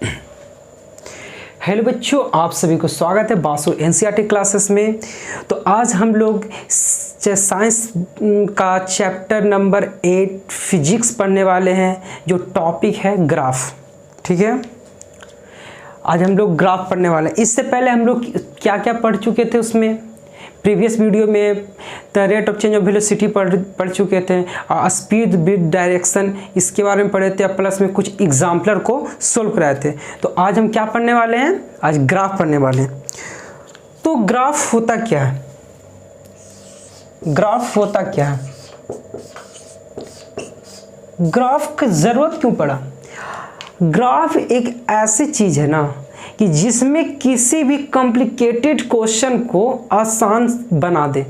Hello बच्चों, आप सभी को स्वागत है बासु एनसीईआरटी क्लासेस में। तो आज हम लोग साइंस का चैप्टर नंबर 8 फिजिक्स पढ़ने वाले हैं, जो टॉपिक है ग्राफ। ठीक है, आज हम लोग ग्राफ पढ़ने वाले हैं। इससे पहले हम लोग क्या क्या पढ़ चुके थे, उसमें प्रीवियस वीडियो में the rate of change of velocity पढ़ चुके थे, स्पीड विद डायरेक्शन इसके बारे में पढ़े थे, प्लस में कुछ एग्जाम्पलर को सोल्व कराए थे। तो आज हम क्या पढ़ने वाले हैं, आज ग्राफ पढ़ने वाले हैं। तो ग्राफ होता क्या है, ग्राफ होता क्या है, ग्राफ की जरूरत क्यों पड़ा। ग्राफ एक ऐसी चीज है ना कि जिसमें किसी भी कॉम्प्लिकेटेड क्वेश्चन को आसान बना दे।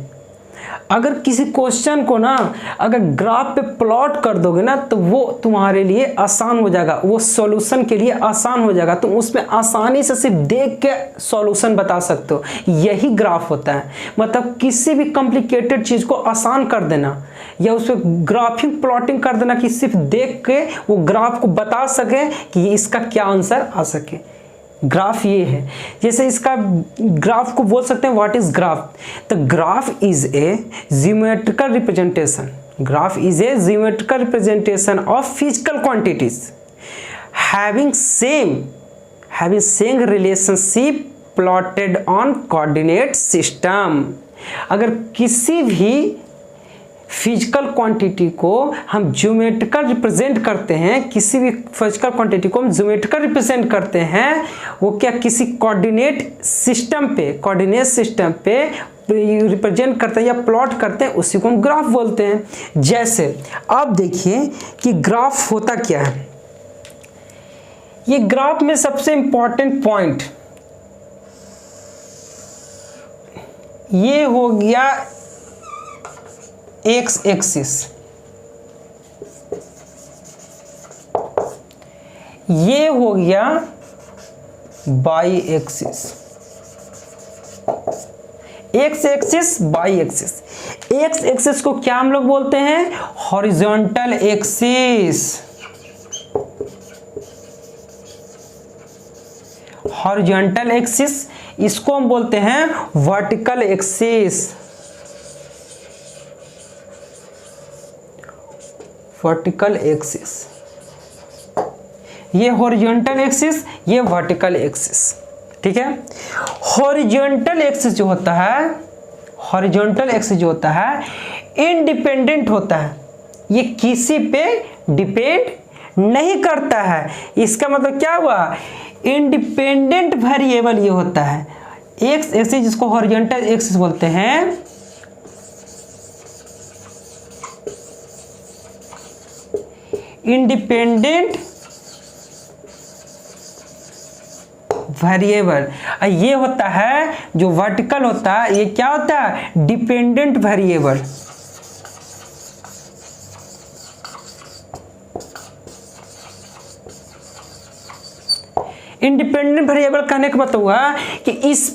अगर किसी क्वेश्चन को ना अगर ग्राफ पे प्लॉट कर दोगे ना तो वो तुम्हारे लिए आसान हो जाएगा, वो सॉल्यूशन के लिए आसान हो जाएगा। तुम उसमें आसानी से सिर्फ देख के सॉल्यूशन बता सकते हो। यही ग्राफ होता है, मतलब किसी भी कॉम्प्लिकेटेड चीज को आसान कर देना या उस पर ग्राफिंग प्लॉटिंग कर देना कि सिर्फ देख के वो ग्राफ को बता सके कि इसका क्या आंसर आ सके। ग्राफ ये है, जैसे इसका ग्राफ को बोल सकते हैं what is graph. The graph is a geometrical representation, graph is a geometrical representation of physical quantities having same relationship plotted on coordinate system. अगर किसी भी फिजिकल क्वांटिटी को हम ज्योमेट्रिकल रिप्रेजेंट करते हैं, किसी भी फिजिकल क्वांटिटी को हम ज्योमेट्रिकल रिप्रेजेंट करते हैं, वो क्या किसी कोऑर्डिनेट सिस्टम पे रिप्रेजेंट करते हैं या प्लॉट करते हैं, उसी को हम ग्राफ बोलते हैं। जैसे आप देखिए कि ग्राफ होता क्या है। ये ग्राफ में सबसे इंपॉर्टेंट पॉइंट ये हो गया एक्स एक्सिस, ये हो गया by axis, x axis by axis. X axis को क्या हम लोग बोलते हैं, हॉरिजॉन्टल एक्सिस, हॉरिजॉन्टल एक्सिस। इसको हम बोलते हैं वर्टिकल एक्सिस, वर्टिकल एक्सिस। ये हॉरिजॉन्टल एक्सिस, ये वर्टिकल एक्सिस। ठीक है, हॉरिजॉन्टल एक्सिस जो होता है, हॉरिजॉन्टल एक्सिस जो होता है इंडिपेंडेंट होता है, ये किसी पे डिपेंड नहीं करता है। इसका मतलब क्या हुआ, इंडिपेंडेंट वेरिएबल ये होता है। एक्स एक्सिस जिसको हॉरिजॉन्टल एक्सिस बोलते हैं, इंडिपेंडेंट वेरिएबल। ये होता है जो वर्टिकल होता है, ये क्या होता है, डिपेंडेंट वेरिएबल। इंडिपेंडेंट वेरिएबल कहने का मतलब हुआ कि इस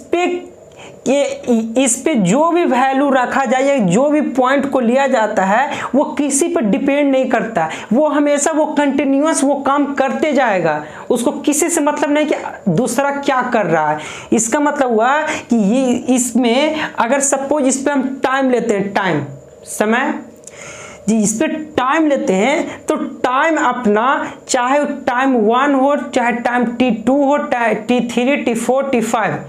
पे जो भी वैल्यू रखा जाए, जो भी पॉइंट को लिया जाता है, वो किसी पर डिपेंड नहीं करता, वो हमेशा वो कंटिन्यूअस वो काम करते जाएगा। उसको किसी से मतलब नहीं कि दूसरा क्या कर रहा है। इसका मतलब हुआ कि ये इसमें अगर सपोज इस पे हम टाइम लेते हैं, टाइम समय जी, इस पे टाइम लेते हैं तो टाइम अपना चाहे टाइम 1 हो, चाहे टाइम T2 हो, T3, T4, T5,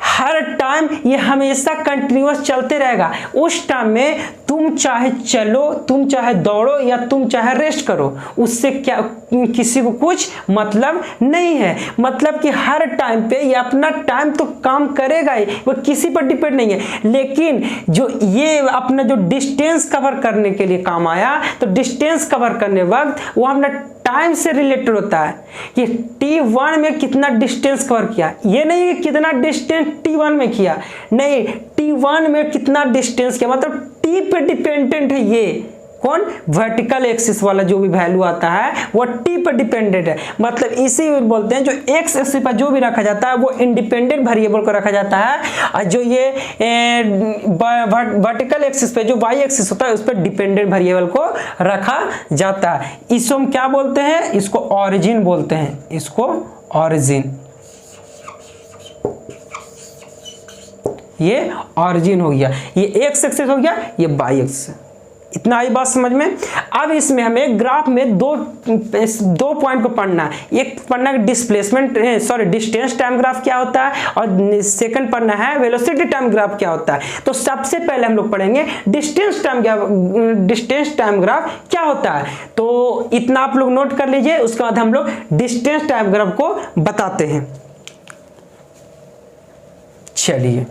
हर टाइम ये हमेशा कंटिन्यूअस चलते रहेगा। उस टाइम में तुम चाहे चलो, तुम चाहे दौड़ो या तुम चाहे रेस्ट करो, उससे क्या किसी को कुछ मतलब नहीं है। मतलब कि हर टाइम पे ये अपना टाइम तो काम करेगा ही, वो किसी पर डिपेंड नहीं है। लेकिन जो ये अपना जो डिस्टेंस कवर करने के लिए काम आया, तो डिस्टेंस कवर करने वक्त वो अपना टाइम से रिलेटेड होता है कि T1 में कितना डिस्टेंस कवर किया, ये नहीं कि कितना डिस्टेंस T1 में किया, नहीं, T1 में कितना डिस्टेंस किया, मतलब T पे डिपेंडेंट है। ये कौन, वर्टिकल एक्सिस वाला जो भी वैल्यू आता है वो T पर डिपेंडेंट है। मतलब इसी बोलते हैं जो एक्स एक्सिस पर जो भी रखा जाता है वो इंडिपेंडेंट वेरिएबल को रखा जाता है, और जो ये वर्टिकल एक्सिस पे जो वाई एक्सिस होता है उस पर डिपेंडेंट वेरिएबल को रखा जाता है। इसको हम क्या बोलते हैं, इसको ऑरिजिन बोलते हैं, इसको ऑरिजिन, ये ऑरिजिन हो गया, ये एक्स एक्सिस हो गया, ये वाई एक्सिस। इतना आई बात समझ में। अब इसमें हमें ग्राफ में दो पॉइंट को पढ़ना है। एक पढ़ना है डिस्प्लेसमेंट डिस्टेंस टाइम ग्राफ क्या होता है, और सेकंड पढ़ना है वेलोसिटी टाइम ग्राफ क्या होता है। तो सबसे पहले हम लोग पढ़ेंगे डिस्टेंस टाइम ग्राफ क्या होता है। तो इतना आप लोग नोट कर लीजिए, उसके बाद हम लोग डिस्टेंस टाइम ग्राफ को बताते हैं। चलिए,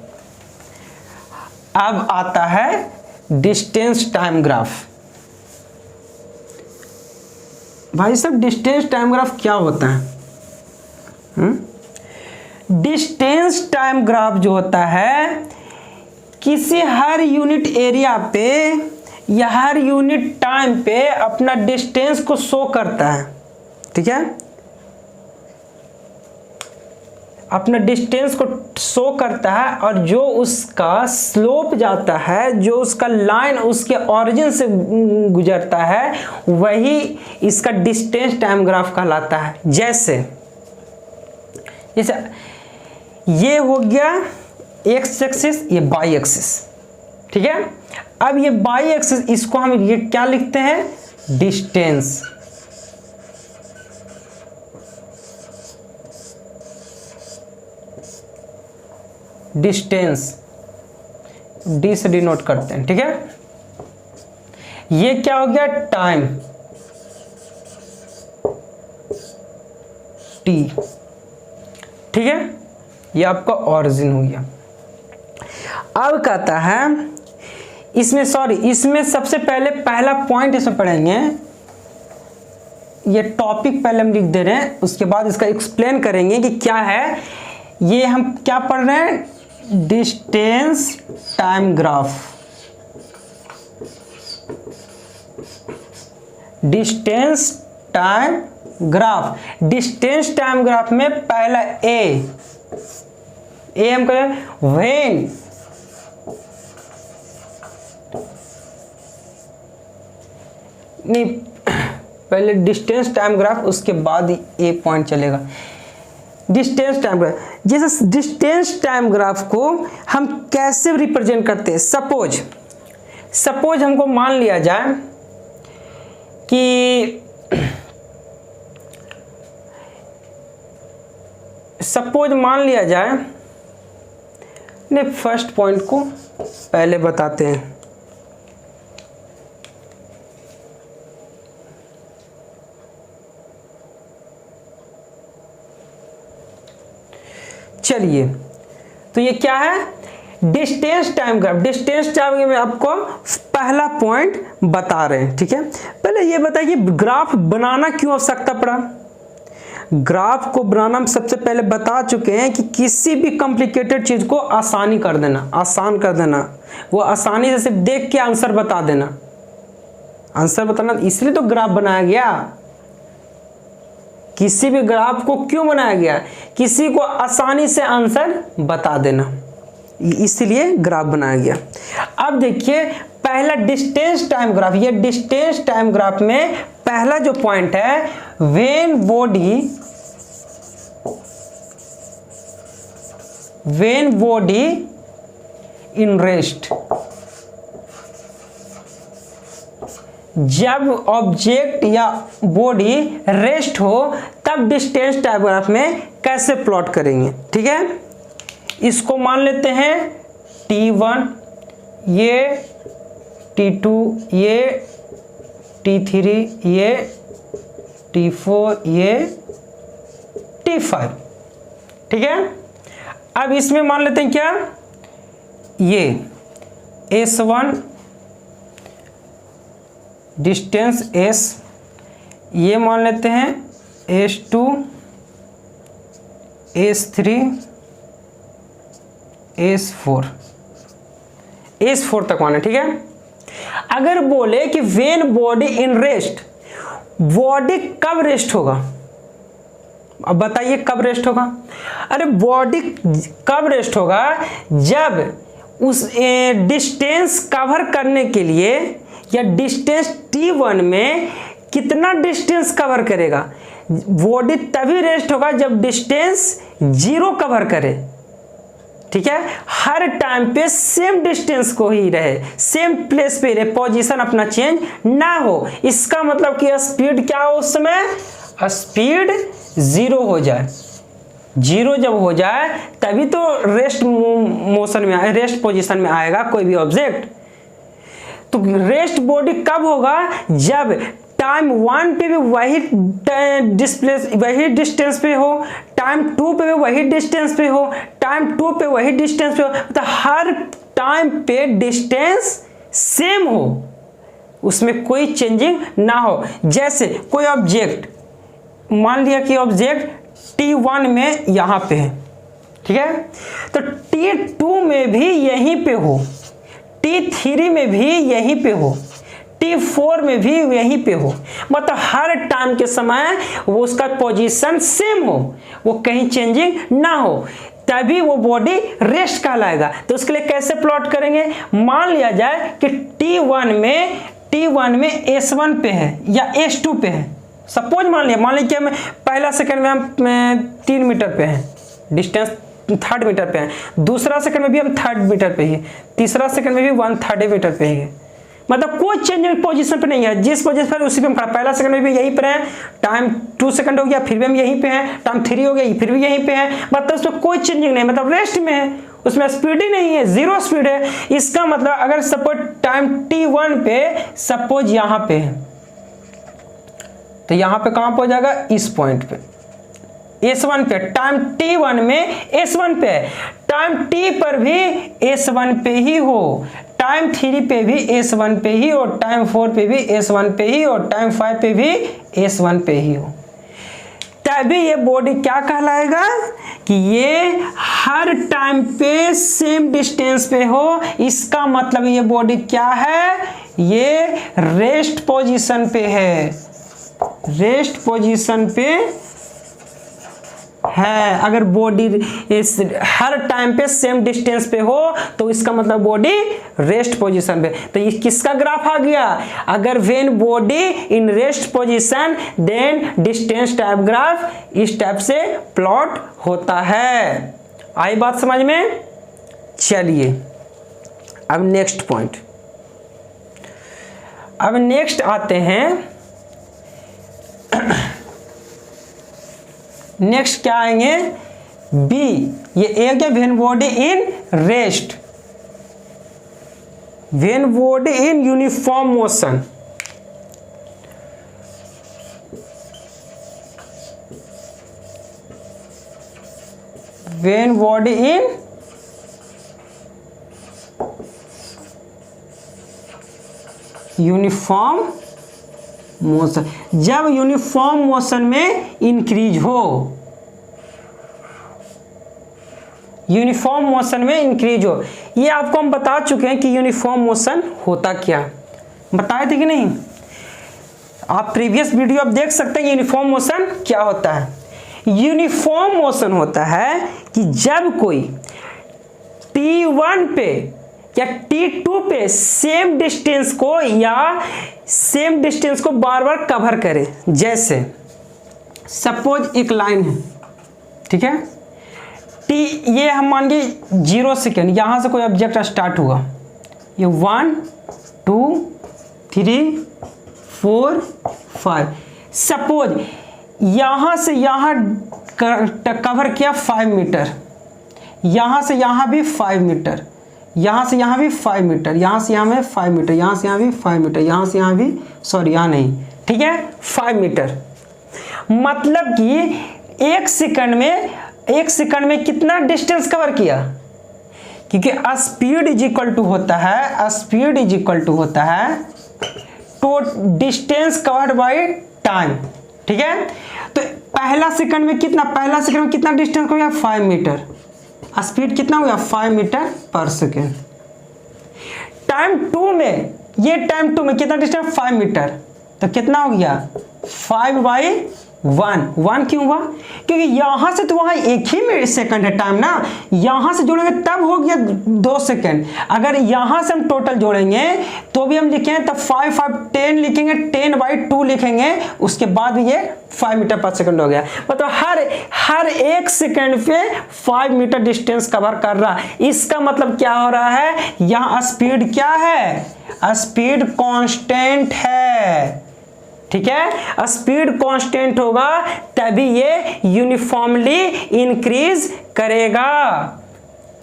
अब आता है डिस्टेंस टाइम ग्राफ। भाई साहब, डिस्टेंस टाइम ग्राफ क्या होता है? डिस्टेंस टाइम ग्राफ जो होता है, किसी हर यूनिट एरिया पे या हर यूनिट टाइम पे अपना डिस्टेंस को शो करता है। ठीक है, अपना डिस्टेंस को शो करता है, और जो उसका स्लोप जाता है, जो उसका लाइन उसके ओरिजिन से गुजरता है, वही इसका डिस्टेंस टाइम ग्राफ कहलाता है। जैसे ये हो गया एक्स एक्सिस, ये वाई एक्सिस। ठीक है, अब ये वाई एक्सिस, इसको हम ये क्या लिखते हैं? डिस्टेंस। डिस्टेंस डी से डिनोट करते हैं। ठीक है, ये क्या हो गया? Time, T. ठीक है, ये आपका ओरिजिन हो गया। अब कहता है इसमें सबसे पहले पहला पॉइंट इसमें पढ़ेंगे। ये टॉपिक पहले हम लिख दे रहे हैं, उसके बाद इसका एक्सप्लेन करेंगे कि क्या है। ये हम क्या पढ़ रहे हैं? Distance time graph. Distance time graph. Distance time graph में पहला ए हम कहें व्हेन नहीं, पहले डिस्टेंस टाइम ग्राफ, उसके बाद ए पॉइंट चलेगा। डिस्टेंस टाइम ग्राफ, जैसे डिस्टेंस टाइम ग्राफ को हम कैसे रिप्रेजेंट करते हैं? सपोज हमको मान लिया जाए कि नहीं, फर्स्ट पॉइंट को पहले बताते हैं। चलिए, तो ये क्या है? Distance time graph. Distance time में आपको पहला पॉइंट बता रहे हैं। ठीक है, पहले ये बताइए ग्राफ बनाना क्यों आवश्यकता पड़ा? ग्राफ को बनाना हम सबसे पहले बता चुके हैं कि किसी भी कॉम्प्लिकेटेड चीज को आसान कर देना, वो आसानी से सिर्फ देख के आंसर बता देना। आंसर बताना, इसलिए तो ग्राफ बनाया गया। किसी भी ग्राफ को क्यों बनाया गया? किसी को आसानी से आंसर बता देना, इसलिए ग्राफ बनाया गया। अब देखिए पहला डिस्टेंस टाइम ग्राफ। ये डिस्टेंस टाइम ग्राफ में पहला जो पॉइंट है, व्हेन बॉडी इन रेस्ट। जब ऑब्जेक्ट या बॉडी रेस्ट हो तब डिस्टेंस टाइम ग्राफ में कैसे प्लॉट करेंगे? ठीक है, इसको मान लेते हैं T1, ये T2, ये T3, ये T4, ये T5। ठीक है, अब इसमें मान लेते हैं क्या? ये S1 डिस्टेंस S, ये मान लेते हैं S2, S3, S4 तक माने। ठीक है, अगर बोले कि when body in rest, body कब रेस्ट होगा? अब बताइए कब रेस्ट होगा? अरे बॉडी कब रेस्ट होगा? जब उस डिस्टेंस कवर करने के लिए या डिस्टेंस T1 में कितना डिस्टेंस कवर करेगा? बॉडी तभी रेस्ट होगा जब डिस्टेंस 0 कवर करे, ठीक है। हर टाइम पे सेम डिस्टेंस को ही रहे, सेम प्लेस पे रहे, पोजीशन अपना चेंज ना हो। इसका मतलब कि स्पीड क्या हो, उस समय स्पीड 0 हो जाए। 0 जब हो जाए तभी तो रेस्ट मोशन में, रेस्ट पोजीशन में आएगा कोई भी ऑब्जेक्ट। तो रेस्ट बॉडी कब होगा? जब टाइम 1 पे भी वही डिस्टेंस पे हो, टाइम 2 पे भी वही डिस्टेंस पे हो, टाइम 2 पे वही डिस्टेंस पे हो, मतलब हर टाइम पे डिस्टेंस सेम हो, उसमें कोई चेंजिंग ना हो। जैसे कोई ऑब्जेक्ट, मान लिया कि ऑब्जेक्ट T1 में यहाँ पे है, ठीक है, तो T2 में भी यहीं पे हो, T3 में भी यहीं पे हो, T4 में भी यहीं पे हो, मतलब हर टाइम के समय वो उसका पोजीशन सेम हो, वो कहीं चेंजिंग ना हो, तभी वो बॉडी रेस्ट कहलाएगा। तो उसके लिए कैसे प्लॉट करेंगे? मान लिया जाए कि T1 में S1 पे है या S2 पे है, सपोज मान लिया कि हम पहला सेकंड में हम 3 मीटर पे हैं, डिस्टेंस 3rd मीटर पे है, दूसरा सेकंड में भी हम 3rd मीटर पे ही, तीसरा सेकंड में भी 1/3 मीटर पे ही है, मतलब कोई चेंज पोजीशन पे नहीं है, जिस पोजीशन पर उसी पे हम खड़ा। पहला सेकंड में भी यहीं पर है, टाइम 2 सेकंड हो गया फिर भी हम यहीं पे हैं, टाइम 3 हो गया फिर भी यहीं पे है, मतलब उसमें कोई चेंजिंग नहीं, मतलब रेस्ट में है, उसमें स्पीड ही नहीं है, 0 स्पीड है। इसका मतलब अगर सपोज टाइम T1 पे सपोज यहाँ पे है, तो यहाँ पे कहाँ पे हो जाएगा? इस पॉइंट पे S1 पे, टाइम T1 में S1 पे है, टाइम T पर भी S1 पे ही हो, टाइम 3 पे भी S1 पे ही, और टाइम 4 पे भी S1 पे ही, और टाइम 5 पे भी S1 पे ही हो, तभी ये बॉडी क्या कहलाएगा कि ये हर टाइम पे सेम डिस्टेंस पे हो। इसका मतलब ये बॉडी क्या है? ये रेस्ट पोजीशन पे है, रेस्ट पोजीशन पे है। अगर बॉडी हर टाइम पे सेम डिस्टेंस पे हो तो इसका मतलब बॉडी रेस्ट पोजीशन पे। तो ये किसका ग्राफ आ गया? अगर when body in rest position then distance type graph इस टाइप से प्लॉट होता है। आई बात समझ में? चलिए अब नेक्स्ट पॉइंट, अब नेक्स्ट आते हैं, नेक्स्ट क्या आएंगे? बी। ये एक है when body in rest, when body in uniform motion, when body in uniform motion, जब यूनिफॉर्म मोशन में इंक्रीज हो, यूनिफॉर्म मोशन में इंक्रीज हो। ये आपको हम बता चुके हैं कि यूनिफॉर्म मोशन होता क्या, बताए थे कि नहीं? आप प्रीवियस वीडियो आप देख सकते हैं यूनिफॉर्म मोशन क्या होता है। यूनिफॉर्म मोशन होता है कि जब कोई T1 पे या T2 पे सेम डिस्टेंस को या सेम डिस्टेंस को बार बार कवर करे। जैसे सपोज एक लाइन है, ठीक है, ये हम मान के 0 सेकेंड, यहां से कोई ऑब्जेक्ट स्टार्ट हुआ, ये 1 2 3 4 5, सपोज यहां से यहां कवर किया 5 मीटर, यहां से यहां भी 5 मीटर, यहां से यहां भी 5 मीटर, यहां से यहां में 5 मीटर, यहां से यहां भी 5 मीटर, यहां से यहां भी, सॉरी यहां नहीं, ठीक है, 5 मीटर। मतलब कि एक सेकंड में कितना डिस्टेंस कवर किया? क्योंकि स्पीड इज इक्वल टू होता है, स्पीड इज इक्वल टू होता है तो डिस्टेंस कवर्ड बाय टाइम, ठीक है। तो पहला सेकंड में कितना डिस्टेंस हो गया? 5 मीटर। स्पीड कितना हो गया? 5 मीटर पर सेकेंड। टाइम 2 में, ये टाइम 2 में कितना डिस्टेंस? 5 मीटर, तो कितना हो गया? 5 बाई 1 क्यों हुआ? क्योंकि यहां से तो वहां एक ही सेकंड है टाइम ना, यहां से जोड़ेंगे तब हो गया 2 सेकंड। अगर यहां से हम टोटल जोड़ेंगे तो भी हम लिखेंगे तब 5 5 10 लिखेंगे, 10/2 लिखेंगे, उसके बाद ये 5 मीटर पर सेकंड हो गया। मतलब हर 1 सेकंड पे 5 मीटर डिस्टेंस कवर कर रहा है। इसका मतलब क्या हो रहा है, यहां स्पीड क्या है, स्पीड कांस्टेंट है। ठीक है, स्पीड कांस्टेंट होगा तभी ये यूनिफॉर्मली इंक्रीज करेगा।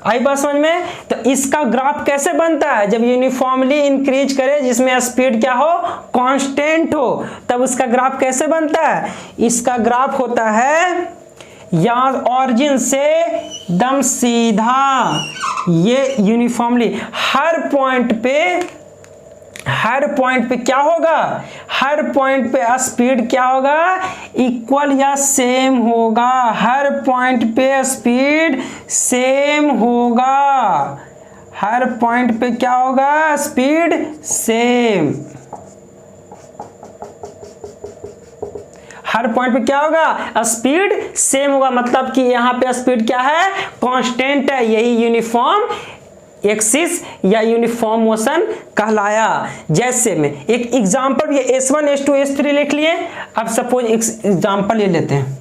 आई बात समझ में? तो इसका ग्राफ कैसे बनता है, जब यूनिफॉर्मली इंक्रीज करे जिसमें स्पीड क्या हो, कांस्टेंट हो, तब उसका ग्राफ कैसे बनता है? इसका ग्राफ होता है यहां ऑरिजिन से एकदम सीधा, ये यूनिफॉर्मली हर पॉइंट पे क्या होगा, हर पॉइंट पे स्पीड क्या होगा, इक्वल या सेम होगा। हर पॉइंट पे स्पीड सेम होगा, हर पॉइंट पे क्या होगा, स्पीड सेम। हर पॉइंट पे क्या होगा, स्पीड सेम होगा। मतलब कि यहां पे स्पीड क्या है, कांस्टेंट है। यही यूनिफॉर्म एक्सिस या यूनिफॉर्म मोशन कहलाया। जैसे में एक एग्जांपल, ये S1 S2 S3 लिख लिए। अब सपोज एक एग्जांपल ले लेते हैं,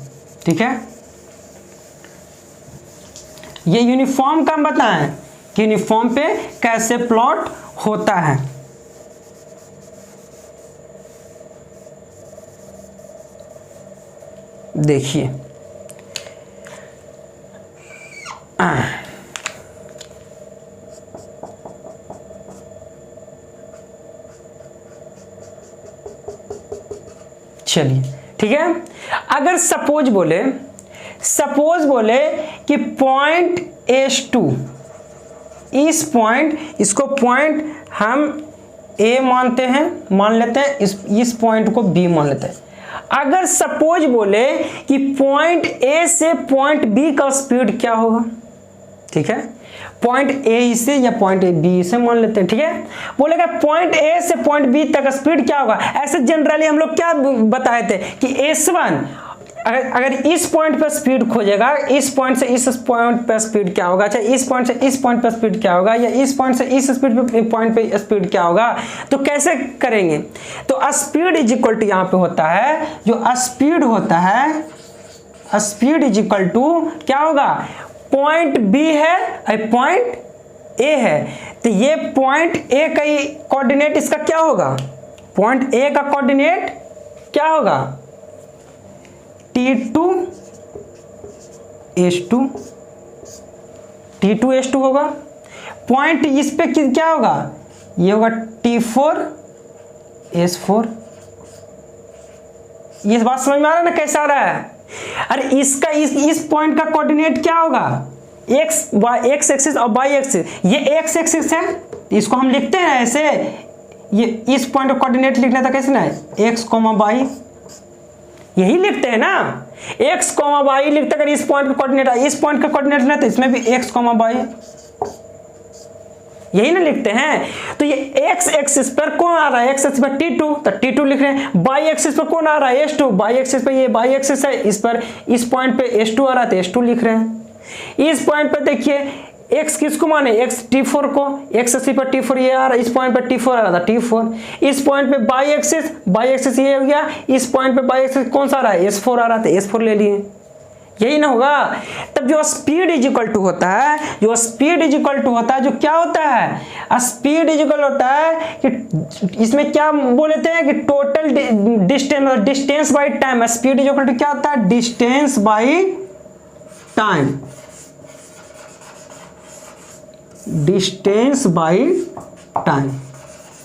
ठीक है। ये यूनिफॉर्म का बताएं कि यूनिफॉर्म पे कैसे प्लॉट होता है। देखिए चलिए ठीक है। अगर सपोज बोले कि पॉइंट S2, इस पॉइंट, इसको पॉइंट हम A मानते हैं, मान लेते हैं, इस पॉइंट को B मान लेते हैं। अगर सपोज बोले कि पॉइंट A से पॉइंट B का स्पीड क्या होगा, ठीक है, पॉइंट A से या पॉइंट B से मान लेते हैं, ठीक है। बोलेगा पॉइंट A से पॉइंट B तक स्पीड क्या होगा। ऐसे जनरली हम लोग क्या बताए थे कि S1 अगर इस पॉइंट पर स्पीड खोजेगा, इस पॉइंट से इस पॉइंट पर स्पीड क्या होगा, अच्छा इस पॉइंट से इस पॉइंट पर स्पीड क्या होगा, या इस पॉइंट से इस पॉइंट पे स्पीड क्या होगा, तो कैसे करेंगे। तो स्पीड इज इक्वल टू यहाँ पे होता है, जो स्पीड होता है, स्पीड इज इक्वल टू क्या होगा, पॉइंट B है पॉइंट A है, तो ये पॉइंट A का कोऑर्डिनेट इसका क्या होगा, पॉइंट A का कोऑर्डिनेट क्या होगा, T2 S2 होगा। पॉइंट इस पे क्या होगा, ये होगा T4 S4। ये बात समझ में आ रहा है ना, कैसा आ रहा है। अरे इसका इस पॉइंट का कोऑर्डिनेट क्या होगा, x एक्सिस और y एक्सिस। ये x एक्सिस है, इसको हम लिखते हैं ऐसे, ये इस पॉइंट का कोऑर्डिनेट लिखना था कैसे ना, x, y, यही लिखते हैं ना, x, y लिखते। अगर इस पॉइंट का कोऑर्डिनेट है, इस पॉइंट का कोऑर्डिनेट लेना तो इसमें भी x, y यही ना लिखते हैं। तो ये x एक्सिस पर कौन आ रहा है, x एक्सिस पर T2, तो T2 लिख रहे हैं। y एक्सिस पर कौन आ रहा है, S2, y एक्सिस पर ये y एक्सिस है, इस पर इस पॉइंट पे S2 आ रहा है तो S2 लिख रहे हैं। इस पॉइंट पर देखिए x किसको माने, x T4 को, x एक्सिस पर T4 ये आ रहा है, इस पॉइंट पर T4 आ रहा था T4। इस पॉइंट पे y एक्सिस ये हो गया, इस पॉइंट पे y एक्सिस कौन सा आ रहा है, S4 आ रहा था, S4 ले लिए, यही ना होगा। तब जो स्पीड इज इक्वल टू होता है, जो क्या होता है, स्पीड इज इक्वल होता है कि इसमें क्या बोलते हैं कि total distance by time. Speed is equal to क्या होता है, distance by time, distance by time,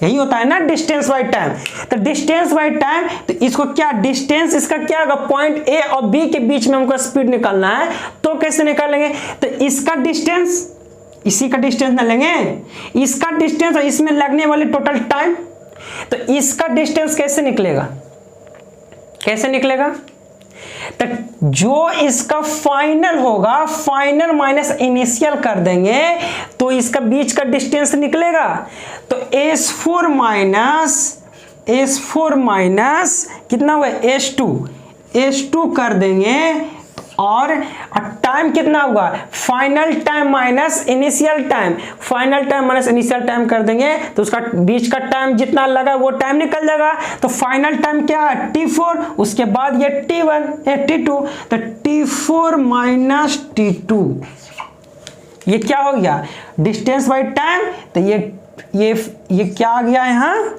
यही होता है ना डिस्टेंस बाय टाइम। तो डिस्टेंस बाय टाइम, तो इसको क्या, डिस्टेंस इसका क्या होगा, पॉइंट A और B के बीच में हमको स्पीड निकालना है, तो कैसे निकालेंगे, तो इसका डिस्टेंस, इसी का डिस्टेंस ना लेंगे, इसका डिस्टेंस और इसमें लगने वाली टोटल टाइम, तो इसका डिस्टेंस कैसे निकलेगा, तो जो इसका फाइनल होगा, फाइनल माइनस इनिशियल कर देंगे तो इसका बीच का डिस्टेंस निकलेगा। तो S4 माइनस कितना हुआ, S2, S2 कर देंगे और टाइम कितना होगा, final time minus initial time, final time minus initial time कर देंगे तो उसका बीच का टाइम जितना लगा वो टाइम निकल जाएगा। तो फाइनल टाइम क्या है T4, उसके बाद ये T1 ये T2, तो T4 माइनस T2 ये क्या हो गया डिस्टेंस बाय टाइम। तो ये क्या आ गया यहाँ,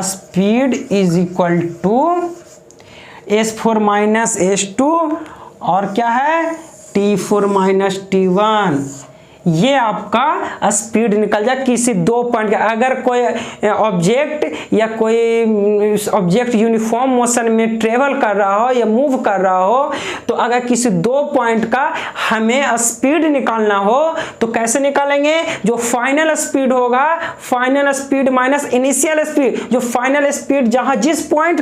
speed is equal to S4 minus S2 और क्या है T4 माइनस T1। ये आपका स्पीड निकल जाए किसी दो पॉइंट का। अगर कोई ऑब्जेक्ट या कोई ऑब्जेक्ट यूनिफॉर्म मोशन में ट्रेवल कर रहा हो या मूव कर रहा हो, तो अगर किसी दो पॉइंट का हमें स्पीड निकालना हो तो कैसे निकालेंगे, जो फाइनल स्पीड होगा, final speed minus initial speed, जो फाइनल स्पीड जहां जिस पॉइंट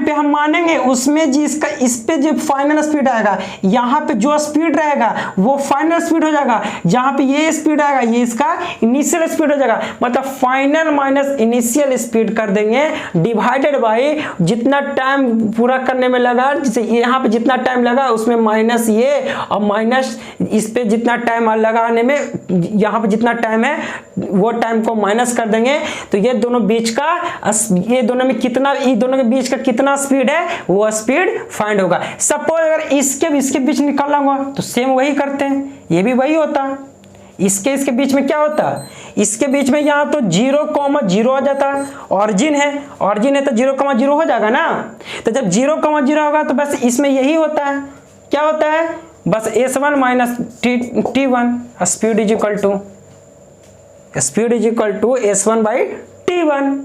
पे हम मानेंगे उसमें जिसका इस पे जो फाइनल स्पीड आएगा, यहाँ पे जो स्पीड रहेगा वो फाइनल स्पीड हो जाएगा, जहां पे ये स्पीड आएगा ये इसका इनिशियल स्पीड हो जाएगा। मतलब फाइनल माइनस इनिशियल स्पीड कर देंगे डिवाइडेड बाय जितना टाइम पूरा करने में लगा, जैसे यहाँ पे जितना टाइम लगा उसमें माइनस ये और माइनस इस पे जितना टाइम लगाने में यहाँ पे जितना टाइम है वो टाइम को माइनस कर देंगे। तो ये दोनों बीच का, ये दोनों में कितना, ये दोनों के बीच का कितना स्पीड है वो स्पीड फाइंड होगा। सपोज अगर इसके बीच निकालना होगा तो सेम वही करते हैं, ये भी वही होता। इसके बीच में क्या होता, इसके बीच में यहाँ तो 0,0 आ जाता, ऑरिजिन है तो 0,0 हो जाएगा ना। तो जब 0,0 होगा तो बस इसमें यही होता है, क्या होता है बस S1 minus T1 speed is equal to S1 by T1,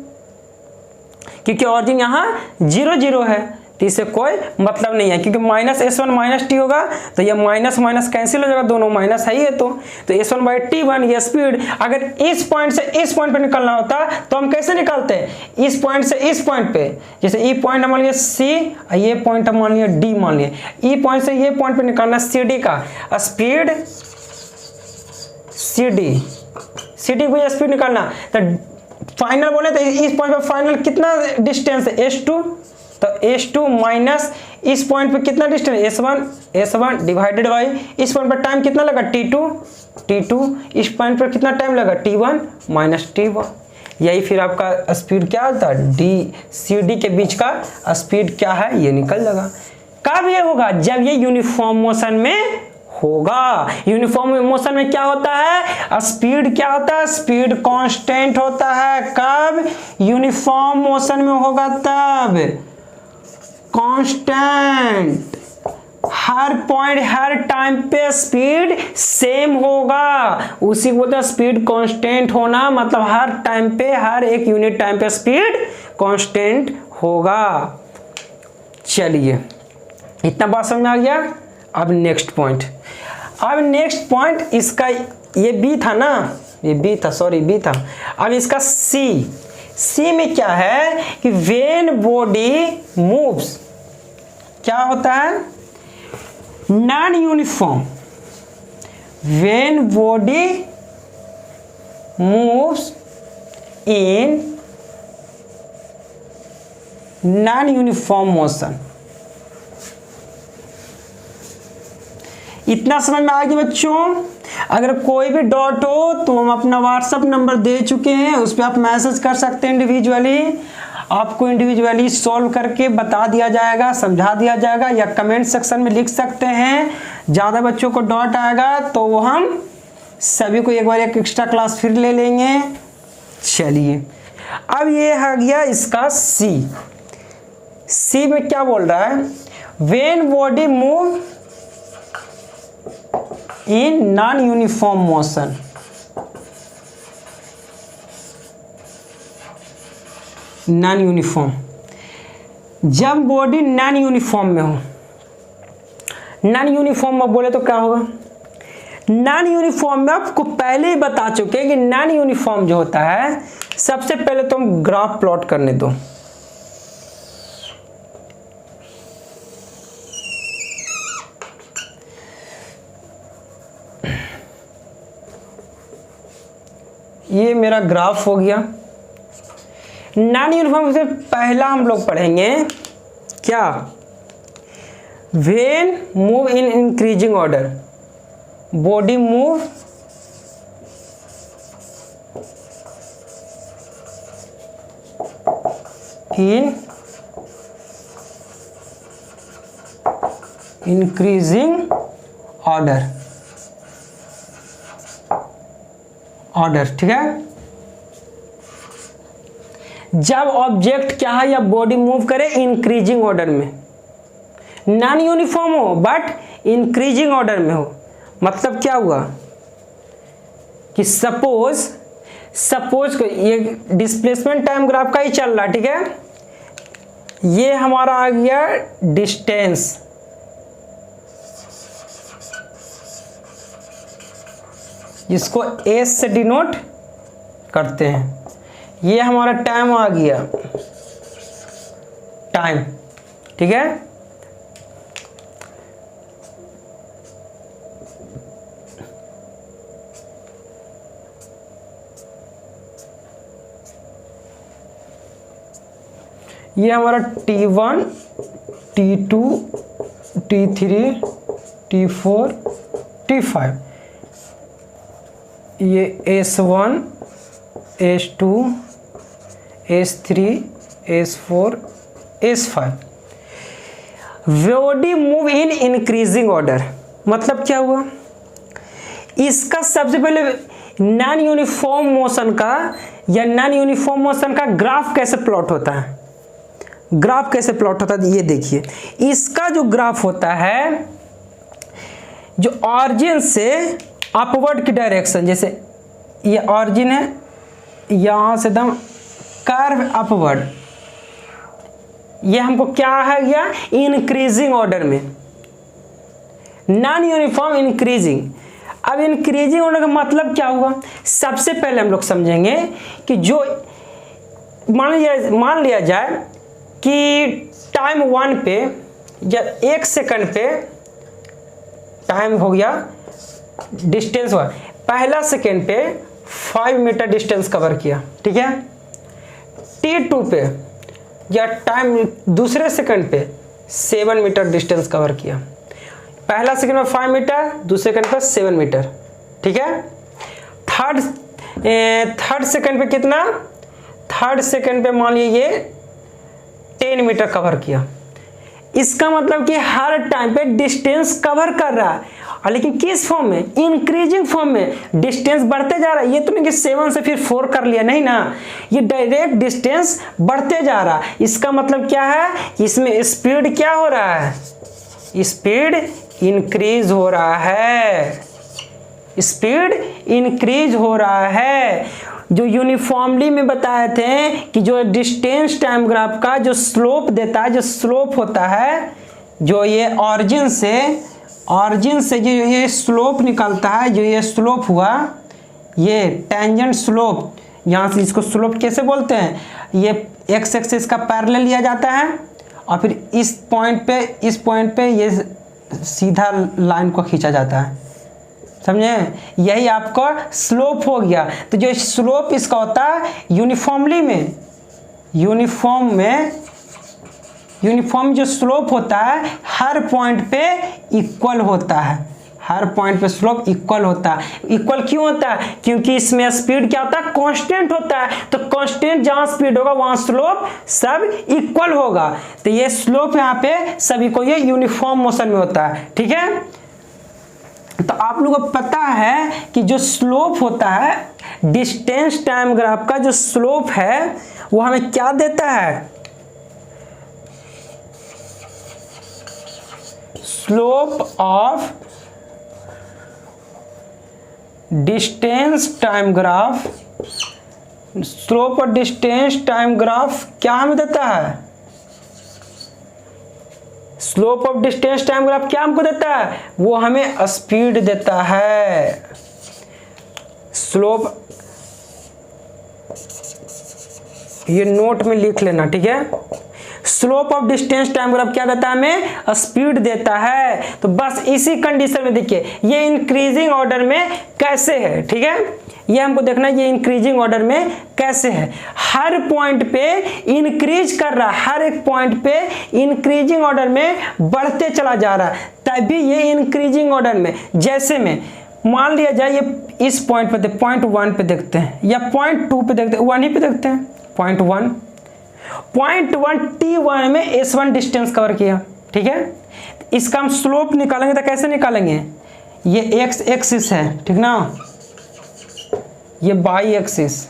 क्योंकि ऑरिजिन यहाँ 0,0 है तो इससे कोई मतलब नहीं है, क्योंकि माइनस S1 माइनस T होगा तो ये माइनस माइनस कैंसिल हो जाएगा, दोनों माइनस है ही है। तो S1 बाई T1 ये स्पीड अगर इस पॉइंट से इस पॉइंट पे निकलना होता तो हम कैसे निकालते हैं, इस पॉइंट से इस पॉइंट पे, जैसे ई पॉइंट मान लिया C, ये पॉइंट मान लिया D, मान लिया ई पॉइंट से ये पॉइंट पे निकालना CD का स्पीड, CD को स्पीड निकालना, तो फाइनल बोले तो इस पॉइंट पे फाइनल कितना डिस्टेंस है S2, तो S2 माइनस इस पॉइंट पे कितना डिस्टेंस S1 डिवाइडेड बाई इस पॉइंट पर टाइम कितना लगा T2 इस पॉइंट पर कितना टाइम लगा T1 माइनस T1। यही फिर आपका स्पीड क्या होता है CD के बीच का स्पीड क्या है ये निकल जाएगा। कब ये होगा, जब ये यूनिफॉर्म मोशन में होगा। यूनिफॉर्म मोशन में क्या होता है, स्पीड क्या होता है, स्पीड कांस्टेंट होता है। कब, यूनिफॉर्म मोशन में होगा तब कांस्टेंट, हर पॉइंट हर टाइम पे स्पीड सेम होगा, उसी को बोलते हैं स्पीड कांस्टेंट होना। मतलब हर टाइम पे, हर एक यूनिट टाइम पे स्पीड कांस्टेंट होगा। चलिए इतना बात समझ में आ गया। अब नेक्स्ट पॉइंट इसका, ये बी था ना, ये बी था। अब इसका सी में क्या है कि व्हेन बॉडी मूव्स, क्या होता है, non uniform, when body moves in non uniform motion. इतना समझ में आ गया बच्चों। अगर कोई भी डाउट हो तो हम अपना व्हाट्सएप नंबर दे चुके हैं, उस पर आप मैसेज कर सकते हैं इंडिविजुअली, आपको इंडिविजुअली सॉल्व करके बता दिया जाएगा, समझा दिया जाएगा, या कमेंट सेक्शन में लिख सकते हैं। ज़्यादा बच्चों को डाउट आएगा तो वो हम सभी को एक बार एक एक्स्ट्रा क्लास फिर ले लेंगे। चलिए अब ये आ गया इसका सी में क्या बोल रहा है, when body move in non uniform motion. Non uniform, जब बॉडी नॉन यूनिफॉर्म में हो, नॉन यूनिफॉर्म में बोले तो क्या होगा, नॉन यूनिफॉर्म में आपको पहले ही बता चुके हैं कि नॉन यूनिफॉर्म जो होता है, सबसे पहले तो हम ग्राफ प्लॉट करने दो। ये मेरा ग्राफ हो गया। नॉन यूनिफॉर्म से पहला हम लोग पढ़ेंगे क्या, when move in increasing order, body move in increasing order, ठीक है। जब ऑब्जेक्ट क्या है या बॉडी मूव करे इंक्रीजिंग ऑर्डर में, नॉन यूनिफॉर्म हो बट इंक्रीजिंग ऑर्डर में हो, मतलब क्या हुआ कि सपोज को ये डिस्प्लेसमेंट टाइम ग्राफ का ही चल रहा, ठीक है। ये हमारा आ गया डिस्टेंस, जिसको एस से डिनोट करते हैं। ये हमारा टाइम आ गया, टाइम, ठीक है। ये हमारा T1, T2, T3, T4, T5, ये S1, S2, S3, S4, S5। Body move in increasing order, मतलब क्या हुआ, इसका सबसे पहले नॉन यूनिफॉर्म मोशन का या नॉन यूनिफॉर्म मोशन का ग्राफ कैसे प्लॉट होता है, ग्राफ कैसे प्लॉट होता है, ये देखिए। इसका जो ग्राफ होता है, जो ऑरिजिन से अपवर्ड की डायरेक्शन, जैसे ये ऑरिजिन है, यहाँ से एकदम कर्व अपवर्ड, ये हमको क्या है गया इंक्रीजिंग ऑर्डर में, नॉन यूनिफॉर्म इंक्रीजिंग। अब इंक्रीजिंग ऑर्डर का मतलब क्या हुआ, सबसे पहले हम लोग समझेंगे कि जो मान लिया जाए कि टाइम 1 पे या 1 सेकंड पे टाइम हो गया, डिस्टेंस हुआ, पहला सेकंड पे 5 मीटर डिस्टेंस कवर किया, ठीक है। T2 पे या टाइम दूसरे सेकंड पे 7 मीटर डिस्टेंस कवर किया, पहला सेकंड में 5 मीटर, दूसरे सेकंड पे 7 मीटर, ठीक है। थर्ड सेकंड पे कितना, थर्ड सेकंड पे मान लीजिए ये 10 मीटर कवर किया। इसका मतलब कि हर टाइम पे डिस्टेंस कवर कर रहा है, और लेकिन किस फॉर्म में, इंक्रीजिंग फॉर्म में, डिस्टेंस बढ़ते जा रहा है। ये तो नहीं कि 7 से फिर 4 कर लिया, नहीं ना, ये डायरेक्ट डिस्टेंस बढ़ते जा रहा है। इसका मतलब क्या है, इसमें स्पीड क्या हो रहा है, स्पीड इंक्रीज हो रहा है, स्पीड इंक्रीज हो रहा है। जो यूनिफॉर्मली में बताए थे कि जो डिस्टेंस टाइम ग्राफ का जो स्लोप देता है, जो स्लोप होता है, जो ये ऑरिजिन से जो ये स्लोप निकलता है, जो ये स्लोप हुआ, ये टेंजेंट स्लोप, यहाँ से इसको स्लोप कैसे बोलते हैं, ये एक्स एक्सिस का पैरेलल लिया जाता है और फिर इस पॉइंट पे ये सीधा लाइन को खींचा जाता है, समझे, यही आपका स्लोप हो गया। तो जो स्लोप इसका होता है यूनिफॉर्म जो स्लोप होता है हर पॉइंट पे इक्वल होता है, हर पॉइंट पे स्लोप इक्वल होता है। इक्वल क्यों होता है, क्योंकि इसमें स्पीड क्या होता है, कांस्टेंट होता है। तो कांस्टेंट जहां स्पीड होगा वहां स्लोप सब इक्वल होगा। तो ये स्लोप यहाँ पे सभी को ये यूनिफॉर्म मोशन में होता है, ठीक है। तो आप लोगों को पता है कि जो स्लोप होता है, डिस्टेंस टाइम ग्राफ का जो स्लोप है वो हमें क्या देता है, slope of distance time graph, slope of distance time graph क्या हमें देता है, slope of distance time graph क्या हमको देता है, वो हमें स्पीड देता है। स्लोप ये नोट में लिख लेना, ठीक है। Slope of distance time graph क्या देता है हमें, स्पीड देता है। तो बस इसी कंडीशन में देखिए ये इंक्रीजिंग ऑर्डर में कैसे है, ठीक है, ये हमको देखना है ये इंक्रीजिंग ऑर्डर में कैसे है। हर पॉइंट पे इंक्रीज कर रहा है, हर एक पॉइंट पे इंक्रीजिंग ऑर्डर में बढ़ते चला जा रहा है, तभी ये इंक्रीजिंग ऑर्डर में। जैसे में मान लिया जाए ये इस पॉइंट पे पॉइंट 1 पे देखते हैं या पॉइंट 2 पे देखते हैं, 1 ही पे देखते हैं, पॉइंट 1 T1 में S1 डिस्टेंस कवर किया, ठीक है। इसका हम स्लोप निकालेंगे तो कैसे निकालेंगे, ये एक्स एक्सिस है, ठीक ना, ये वाई एक्सिस,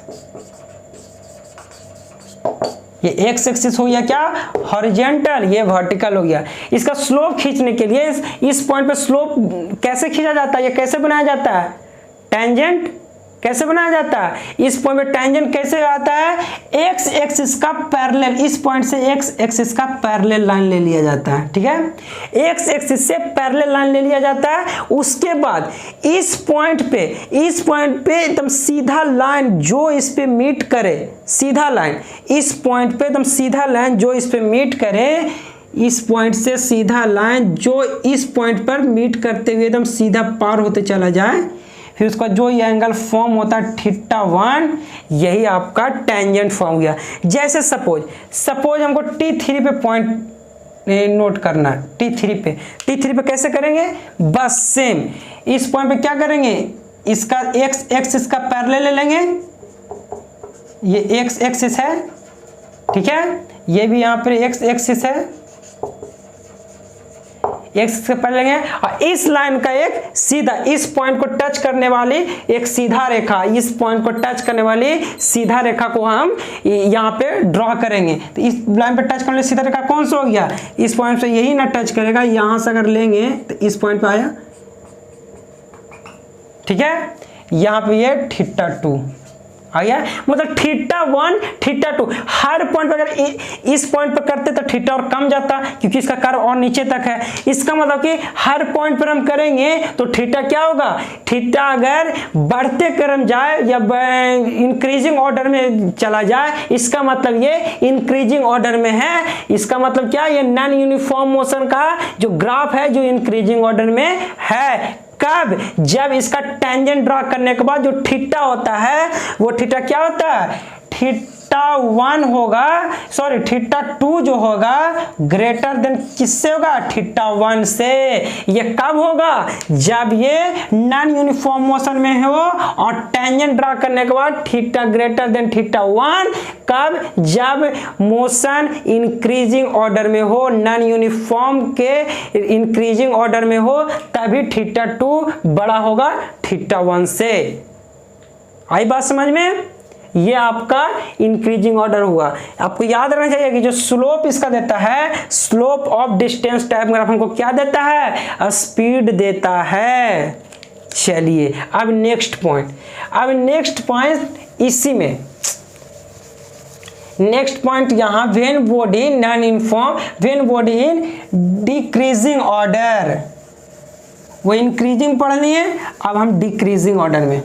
ये एक्स एक्सिस हो गया क्या हॉरिजॉन्टल, ये वर्टिकल हो गया। इसका स्लोप खींचने के लिए इस पॉइंट पे स्लोप कैसे खींचा जाता है, ये कैसे बनाया जाता है, टेंजेंट कैसे बनाया जाता है, इस पॉइंट पे टेंजेंट कैसे आता है, एक्स एक्सिस का पैरेलल, इस पॉइंट से एक्स एक्सिस का पैरेलल लाइन ले लिया जाता है, ठीक है, एक्स एक्सिस से पैरेलल लाइन ले लिया जाता है। उसके बाद इस पॉइंट पे एकदम सीधा लाइन जो इस पे मीट करे, सीधा लाइन इस पॉइंट पे एकदम सीधा लाइन जो इस पे मीट करे, इस पॉइंट से सीधा लाइन जो इस पॉइंट पर मीट करते हुए एकदम सीधा पार होते चला जाए, फिर उसका जो ये एंगल फॉर्म होता है θ1, यही आपका टेंजेंट फॉर्म गया। जैसे सपोज हमको T3 पे पॉइंट नोट करना है, T3 पे कैसे करेंगे, बस सेम इस पॉइंट पे क्या करेंगे, इसका एक्स एक्सिस का पैरेलल ले लेंगे, ये एक्स एक्सिस है, ठीक है, ये भी यहाँ पे एक्स एक्सिस है, एक्स से पढ़ लेंगे, और इस लाइन का एक सीधा इस पॉइंट को टच करने वाली एक सीधा रेखा, इस पॉइंट को टच करने वाली सीधा रेखा को हम यहाँ पे ड्रॉ करेंगे। तो इस लाइन पे टच करने वाली सीधा रेखा कौन सा हो गया, इस पॉइंट से यही ना टच करेगा, यहाँ से अगर लेंगे तो इस पॉइंट पे आया, ठीक है, यहाँ पे ये θ2 आ गया, मतलब θ1 θ2 हर पॉइंट पर अगर इस पॉइंट पर करते तो थीटा और कम जाता क्योंकि इसका कर्व और नीचे तक है। इसका मतलब कि हर पॉइंट पर हम करेंगे तो थीटा क्या होगा, थीटा अगर बढ़ते क्रम जाए या इंक्रीजिंग ऑर्डर में चला जाए, इसका मतलब ये इंक्रीजिंग ऑर्डर में है। इसका मतलब क्या, ये नॉन यूनिफॉर्म मोशन का जो ग्राफ है जो इंक्रीजिंग ऑर्डर में है। कब, जब इसका टेंजेंट ड्रॉ करने के बाद जो थीटा होता है वो थीटा क्या होता है, θ1 होगा, सॉरी θ2 जो होगा ग्रेटर देन किससे होगा, θ1 से। ये कब होगा, जब ये नॉन यूनिफॉर्म मोशन में हो और टेंजेंट ड्रॉ करने के बाद थीटा ग्रेटर देन θ1। कब, जब मोशन इंक्रीजिंग ऑर्डर में हो, नॉन यूनिफॉर्म के इंक्रीजिंग ऑर्डर में हो, तभी θ2 बड़ा होगा θ1 से। आई बात समझ में, ये आपका इंक्रीजिंग ऑर्डर हुआ। आपको याद रखना चाहिए कि जो स्लोप इसका देता है, slope of distance time graph हमको क्या देता है, स्पीड देता है। चलिए अब नेक्स्ट पॉइंट इसी में नेक्स्ट पॉइंट यहां, when body non uniform, when body in decreasing order, वो इंक्रीजिंग पढ़नी है, अब हम डिक्रीजिंग ऑर्डर में।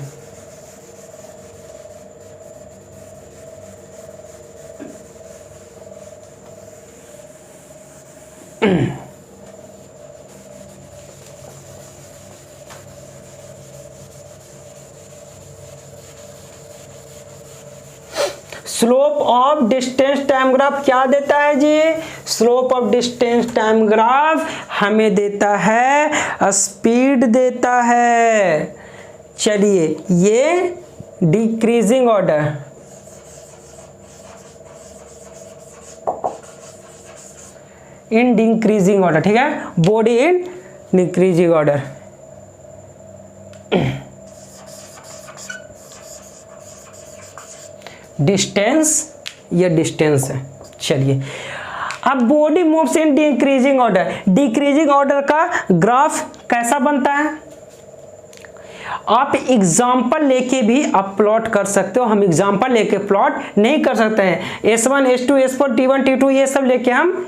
Slope of distance time graph क्या देता है जी, slope of distance time graph हमें देता है स्पीड देता है। चलिए ये decreasing order, in decreasing order, ठीक है, body in decreasing order. Distance, ये डिस्टेंस है। चलिए अब body moves in decreasing order, decreasing order का ग्राफ कैसा बनता है, आप एग्जाम्पल लेके भी आप प्लॉट कर सकते हो। हम एग्जाम्पल लेके प्लॉट नहीं कर सकते हैं, S1 S2 S4 T1 T2 ये सब लेके हम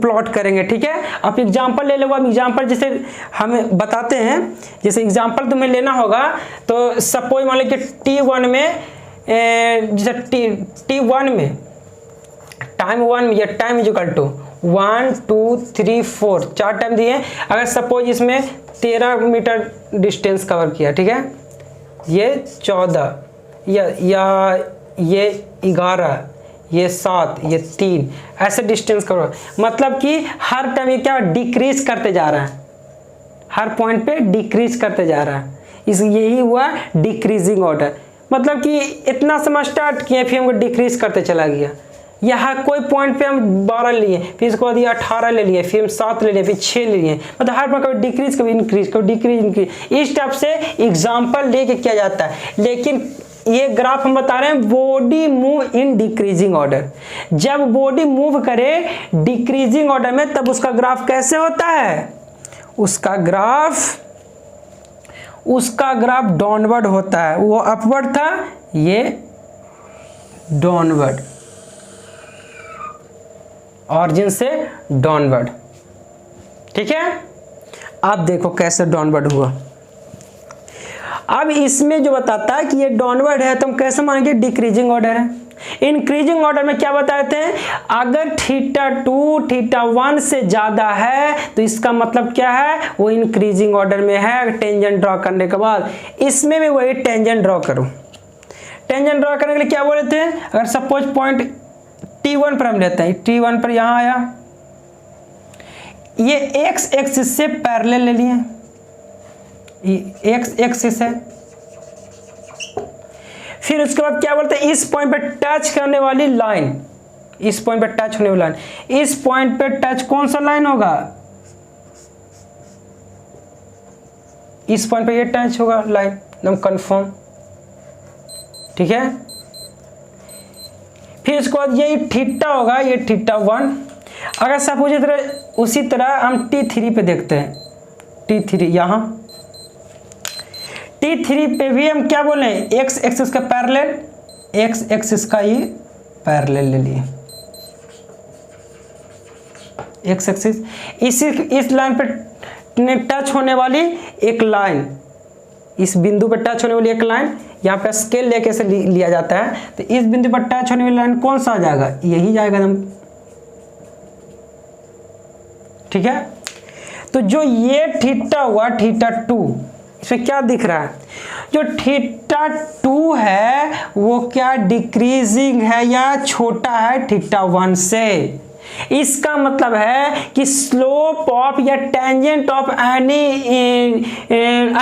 प्लॉट करेंगे, ठीक है। आप एग्जाम्पल ले लो, अब एग्जाम्पल जैसे हमें बताते हैं, जैसे एग्जाम्पल तुम्हें लेना होगा तो सपोज मान लो कि T1 में जैसे T1 में टाइम 1 या time is equal to 1 2 3 4 4 time दिए। अगर सपोज इसमें 13 मीटर डिस्टेंस कवर किया, ठीक है, ये 14 या ये 11, ये 7, ये 3, ऐसे डिस्टेंस कवर, मतलब कि हर टाइम ये क्या डिक्रीज करते जा रहा है, हर पॉइंट पे डिक्रीज करते जा रहा है, इस यही हुआ डिक्रीजिंग ऑर्डर। मतलब कि इतना समय स्टार्ट किए फिर हमको डिक्रीज करते चला गया। यहाँ कोई पॉइंट पे हम 12 लिए, फिर इसके बाद ये 18 ले लिए, फिर हम 7 ले लिए, फिर 6 ले लिए, मतलब हर पॉइंट कभी डिक्रीज कभी इंक्रीज, कभी डिक्रीज इंक्रीज, इस टाइप से एग्जाम्पल लेके किया जाता है। लेकिन ये ग्राफ हम बता रहे हैं body move in decreasing order. जब बॉडी मूव करे डिक्रीजिंग ऑर्डर में तब उसका ग्राफ कैसे होता है, उसका ग्राफ डाउनवर्ड होता है। वो अपवर्ड था, ये डाउनवर्ड, ऑरिजिन से डाउनवर्ड। ठीक है, अब देखो कैसे डाउनवर्ड हुआ। अब इसमें जो बताता है कि ये डाउनवर्ड है तो हम कैसे मानेंगे डिक्रीजिंग ऑर्डर है। इंक्रीजिंग ऑर्डर में क्या बताते हैं, अगर θ2 θ1 से ज्यादा है तो इसका मतलब क्या है, वो इंक्रीजिंग ऑर्डर में है। टेंजेंट ड्रॉ करने के बाद इसमें भी वही टेंजेंट ड्रॉ करो। टेंजेंट ड्रॉ करने के लिए क्या बोल रहे थे, अगर सपोज पॉइंट T1 पर हम लेते हैं, T1 पर यहां आया, ये एक्स एक्सिस से पैरेलल ले लिए, एक्स एक्सिस है। फिर उसके बाद क्या बोलते हैं, इस पॉइंट पे टच करने वाली लाइन, इस पॉइंट पे टच होने वाली लाइन, इस पॉइंट पे टच कौन सा लाइन होगा, इस पॉइंट पे ये टच होगा लाइन, एकदम कंफर्म। ठीक है, फिर उसके बाद ये थीटा होगा, ये θ1। अगर सपोज उसी तरह हम T3 पे देखते हैं, T3 यहां, T3 पे भी हम क्या बोले, एक्स एक्सिस का पैरेलल, एक्स एक्सिस का ही पैरेलल ले लिए, एक्स एक्सिस, इस लाइन पे टच होने वाली एक लाइन, इस बिंदु पर टच होने वाली एक लाइन, यहाँ पे स्केल लेके से लिया जाता है, तो इस बिंदु पर टच होने वाली लाइन कौन सा आ जाएगा, यही जाएगा एकदम। ठीक है, तो जो ये थीटा हुआ θ2, इसमें क्या दिख रहा है, जो θ2 है वो क्या डिक्रीजिंग है या छोटा है θ1 से। इसका मतलब है कि स्लोप ऑफ या tangent of any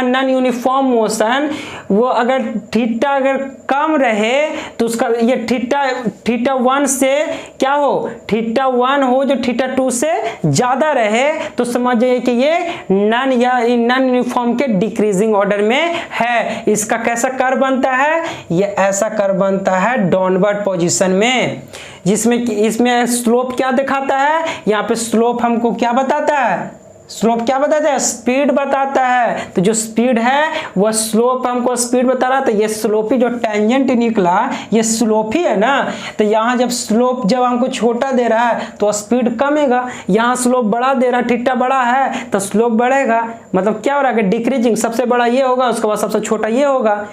non uniform motion, वो अगर थीटा अगर कम रहे तो उसका ये θ1 से क्या हो, θ1 हो जो θ2 से ज्यादा रहे तो समझिए कि ये नॉन यूनिफॉर्म के डिक्रीजिंग ऑर्डर में है। इसका कैसा कर्व बनता है, ये ऐसा कर्व बनता है डाउनवर्ड पोजीशन में, जिसमें कि इसमें स्लोप क्या दिखाता है, यहाँ पे स्लोप हमको क्या बताता है, स्लोप क्या बताता है, स्पीड बताता है। तो जो स्पीड है वह स्लोप हमको स्पीड बता रहा है, तो ये स्लोप ही जो टेंजेंट निकला ये स्लोप ही है ना। तो यहाँ जब स्लोप जब हमको छोटा दे रहा है तो स्पीड कमेगा, यहाँ स्लोप बड़ा दे रहा है, थीटा बड़ा है तो स्लोप बढ़ेगा। मतलब क्या हो रहा है, डिक्रीजिंग, सबसे बड़ा ये होगा, उसके बाद सबसे छोटा ये होगा।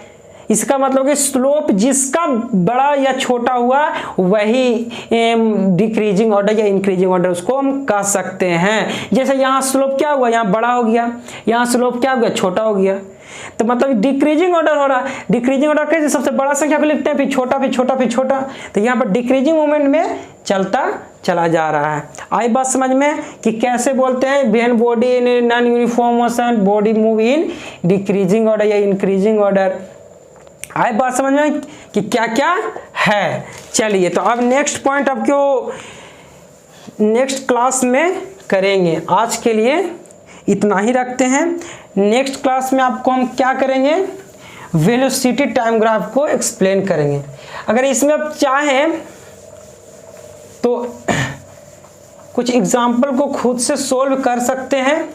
इसका मतलब कि स्लोप जिसका बड़ा या छोटा हुआ वही डिक्रीजिंग ऑर्डर या इंक्रीजिंग ऑर्डर उसको हम कह सकते हैं। जैसे यहाँ स्लोप क्या हुआ, यहाँ बड़ा हो गया, यहाँ स्लोप क्या हो गया, छोटा हो गया, तो मतलब डिक्रीजिंग ऑर्डर हो रहा है। डिक्रीजिंग ऑर्डर कैसे, सबसे बड़ा संख्या को लिखते हैं, फिर छोटा, फिर छोटा, फिर छोटा, तो यहाँ पर डिक्रीजिंग मूवमेंट में चलता चला जा रहा है। आई बात समझ में कि कैसे बोलते हैं, when body in non uniform motion body move in decreasing order या इंक्रीजिंग ऑर्डर। आई बात समझ में कि क्या क्या है। चलिए, तो अब नेक्स्ट पॉइंट अब क्यों नेक्स्ट क्लास में करेंगे, आज के लिए इतना ही रखते हैं। नेक्स्ट क्लास में आपको हम क्या करेंगे, वेलोसिटी टाइम ग्राफ को एक्सप्लेन करेंगे। अगर इसमें आप चाहें तो कुछ एग्जाम्पल को खुद से सोल्व कर सकते हैं,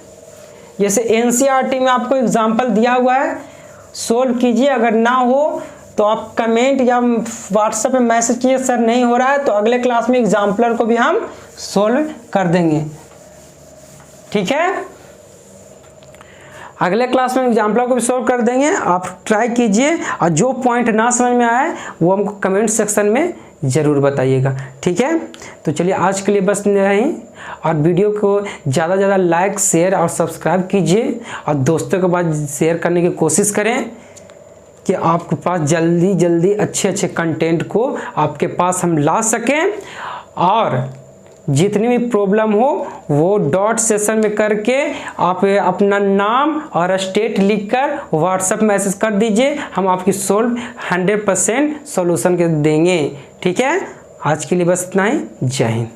जैसे एनसीईआरटी में आपको एग्जाम्पल दिया हुआ है, सोल्व कीजिए। अगर ना हो तो आप कमेंट या व्हाट्सएप पे मैसेज कीजिए, सर नहीं हो रहा है, तो अगले क्लास में एग्जाम्पलर को भी हम सोल्व कर देंगे। ठीक है, अगले क्लास में एग्जाम्पलर को भी सोल्व कर देंगे, आप ट्राई कीजिए। और जो पॉइंट ना समझ में आए वो हमको कमेंट सेक्शन में ज़रूर बताइएगा। ठीक है, तो चलिए आज के लिए बस नहीं, और वीडियो को ज़्यादा से ज़्यादा लाइक, शेयर और सब्सक्राइब कीजिए, और दोस्तों के पास शेयर करने की कोशिश करें कि आपके पास जल्दी जल्दी अच्छे अच्छे कंटेंट को आपके पास हम ला सकें। और जितनी भी प्रॉब्लम हो वो डॉट सेशन में करके आप अपना नाम और स्टेट लिखकर व्हाट्सएप मैसेज कर दीजिए, हम आपकी सोल्व 100% सॉल्यूशन के देंगे। ठीक है, आज के लिए बस इतना ही। जय हिंद।